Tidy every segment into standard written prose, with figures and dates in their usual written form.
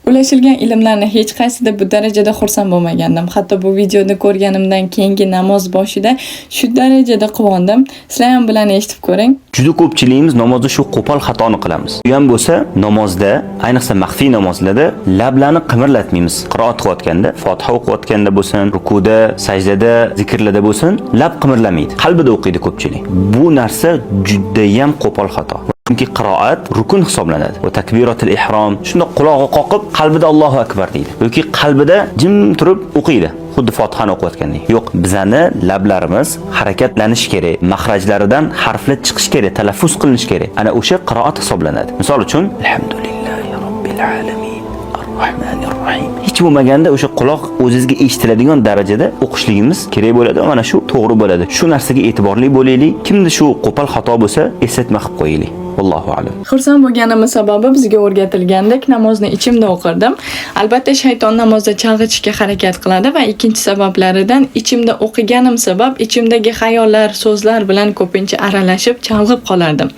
Ulashilgan ilmlarni hech qaysida bu darajada xursand bo'lmagandim. Hatto bu videoni ko'rganimdan keyingi namoz boshida shu darajada quvondim. Sizlar ham bilan eshitib ko'ring. Juda ko'pchiligimiz namozda shu qo'pol xatoni qilamiz. Bu ham bo'lsa, namozda, ayniqsa maxfiy namozlarda lablarni qimirlatmaymiz. Qiroat qilayotganda, Fotiha o'qiyotganda bo'lsin, rukuda, sajdada, zikrlarda bo'lsin, lab qimirlamaydi. Qalbida o'qiydi ko'pchilik. Bu narsa juda ham qo'pol xato. Chunki qiroat rukun hisoblanadi. Va takbiratul ihrom shunda qulog'i qoqib, qalbida Allohu akbar deydi. yoki qalbida jim turib o'qiydi. Xuddi Fotihani o'qiyotgandek. Yo'q, bizani lablarimiz harakatlanish kerak, maxrajlaridan harflar chiqish kerak, talaffuz qilinish kerak. Ana o'sha qiroat hisoblanadi. Misol uchun, alhamdulillahi robbil alamin, arrohmanir rohim. Hech bo'lmaganda o'sha quloq o'zingizga eshitiladigan darajada o'qishligimiz kerak bo'ladi. Mana shu to'g'ri bo'ladi. Shu narsaga e'tiborli bo'laylik. Kimda shu qo'pol xato bo'lsa, eslatma qilib qo'yaylik. Allohu a'lam. Xursand bo'lganimiz sababi bizga o'rgatilgandek namozni ichimda o'qirdim. Albatta shayton namozda chalg'itishga harakat qiladi va ikkinchi sabablaridan ichimda o'qiganim sabab ichimdagi xayollar, so'zlar bilan ko'pincha aralashib chalg'ib qolardim.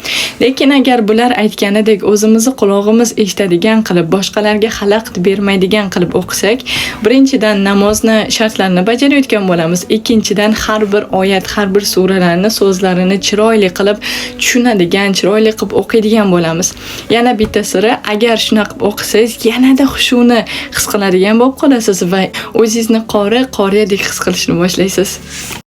Lekin agar bular aytganidek o'zimizni quloqimiz eshitadigan qilib, boshqalarga xalaqit bermaydigan qilib o'qisak, birinchidan namozni shartlarini bajarayotgan bo'lamiz. Ikkinchidan har bir oyat, har bir suralarni so'zlarini chiroyli qilib tushunadigan, chiroyli qilib o'qiydigan bo'lamiz. Yana bitta siri, agar shunaqa qilib o'qisangiz, yanada xushuni his qiladigan bo'lib qolasiz va o'zingizni qoriyadek his qilishni boshlaysiz.